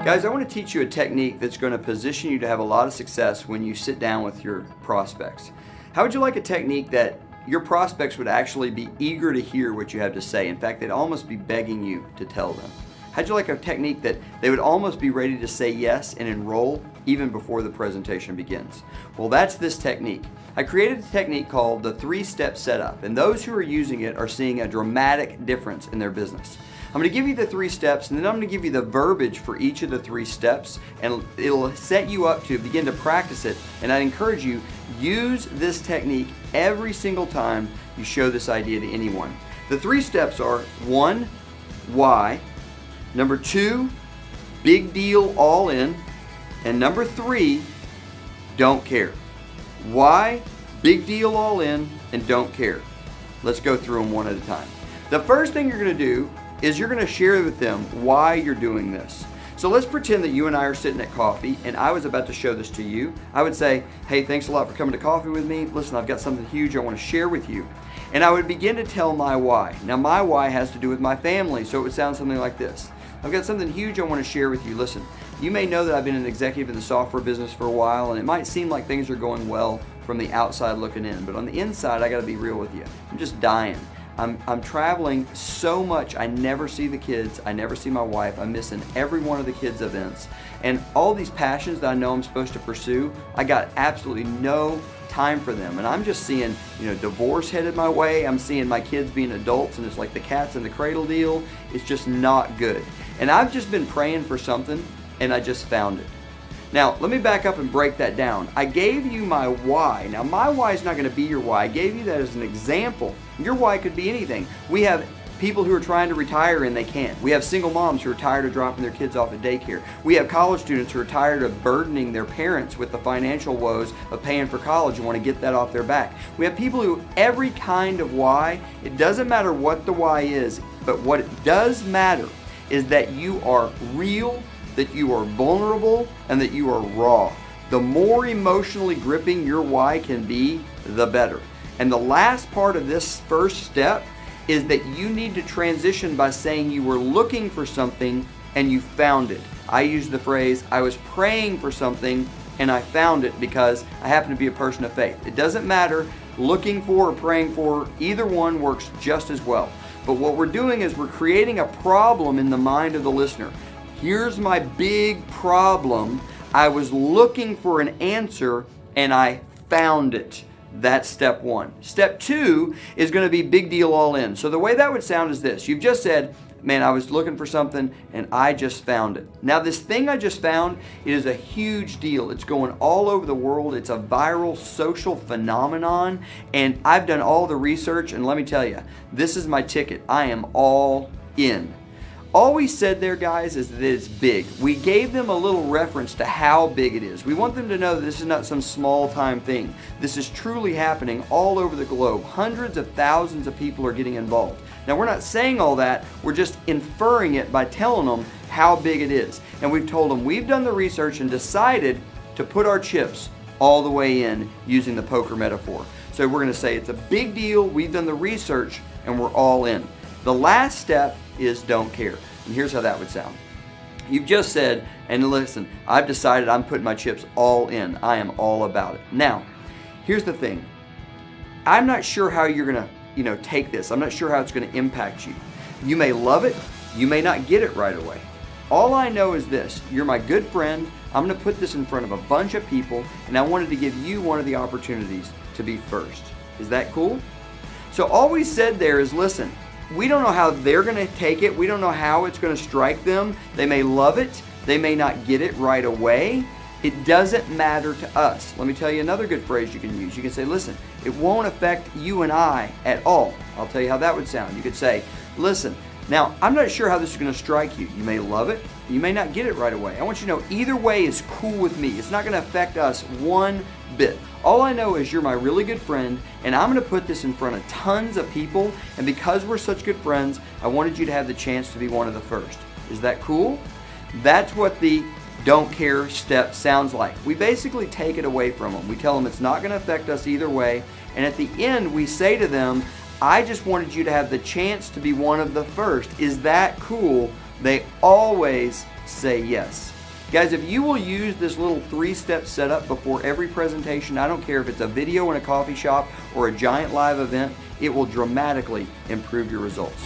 Guys, I want to teach you a technique that's going to position you to have a lot of success when you sit down with your prospects. How would you like a technique that your prospects would actually be eager to hear what you have to say? In fact, they'd almost be begging you to tell them. How'd you like a technique that they would almost be ready to say yes and enroll even before the presentation begins? Well, that's this technique. I created a technique called the 3-step setup, and those who are using it are seeing a dramatic difference in their business. I'm going to give you the 3 steps, and then I'm going to give you the verbiage for each of the 3 steps, and it'll set you up to begin to practice it. And I encourage you, use this technique every single time you show this idea to anyone. The 3 steps are: 1, why; number 2, big deal, all in; and number 3, don't care. Why, big deal, all in, and don't care. Let's go through them one at a time. The first thing you're going to do is you're going to share with them why you're doing this. So let's pretend that you and I are sitting at coffee and I was about to show this to you. I would say, hey, thanks a lot for coming to coffee with me. Listen, I've got something huge I want to share with you. And I would begin to tell my why. Now my why has to do with my family, so it would sound something like this. I've got something huge I want to share with you. Listen, you may know that I've been an executive in the software business for a while, and it might seem like things are going well from the outside looking in, but on the inside, I got to be real with you. I'm just dying. I'm traveling so much. I never see the kids. I never see my wife. I'm missing every one of the kids' events. And all these passions that I know I'm supposed to pursue, I got absolutely no time for them. And I'm just seeing, divorce headed my way. I'm seeing my kids being adults, and it's like the cats in the cradle deal. It's just not good. And I've just been praying for something, and I just found it. Now, let me back up and break that down. I gave you my why. Now, my why is not going to be your why. I gave you that as an example. Your why could be anything. We have people who are trying to retire and they can't. We have single moms who are tired of dropping their kids off at daycare. We have college students who are tired of burdening their parents with the financial woes of paying for college and want to get that off their back. We have people who, every kind of why, it doesn't matter what the why is, but what it does matter is that you are real, that you are vulnerable, and that you are raw. The more emotionally gripping your why can be, the better. And the last part of this first step is that you need to transition by saying you were looking for something and you found it. I use the phrase, I was praying for something and I found it, because I happen to be a person of faith. It doesn't matter, looking for or praying for, either one works just as well. But what we're doing is we're creating a problem in the mind of the listener. Here's my big problem. I was looking for an answer and I found it. That's step 1. Step 2 is going to be big deal, all in. So the way that would sound is this. You've just said, man, I was looking for something and I just found it. Now this thing I just found, it is a huge deal. It's going all over the world. It's a viral social phenomenon, and I've done all the research, and let me tell you, this is my ticket. I am all in. All we said there, guys, is that it's big. We gave them a little reference to how big it is. We want them to know that this is not some small-time thing. This is truly happening all over the globe. Hundreds of thousands of people are getting involved. Now, we're not saying all that. We're just inferring it by telling them how big it is. And we've told them we've done the research and decided to put our chips all the way in, using the poker metaphor. So we're going to say it's a big deal. We've done the research and we're all in. The last step is don't care. And here's how that would sound. You've just said, and listen, I've decided I'm putting my chips all in. I am all about it. Now, here's the thing. I'm not sure how you're going to, take this. I'm not sure how it's going to impact you. You may love it. You may not get it right away. All I know is this. You're my good friend. I'm going to put this in front of a bunch of people, and I wanted to give you one of the opportunities to be first. Is that cool? So all we said there is, listen, we don't know how they're going to take it. We don't know how it's going to strike them. They may love it. They may not get it right away. It doesn't matter to us. Let me tell you another good phrase you can use. You can say, listen, it won't affect you and I at all. I'll tell you how that would sound. You could say, listen, now I'm not sure how this is going to strike you. You may love it. You may not get it right away. I want you to know either way is cool with me. It's not going to affect us one bit. All I know is you're my really good friend, and I'm going to put this in front of tons of people, and because we're such good friends, I wanted you to have the chance to be one of the first. Is that cool? That's what the don't care step sounds like. We basically take it away from them. We tell them it's not going to affect us either way, and at the end we say to them, I just wanted you to have the chance to be one of the first. Is that cool? They always say yes. Guys, if you will use this little 3-step setup before every presentation, I don't care if it's a video in a coffee shop or a giant live event, it will dramatically improve your results.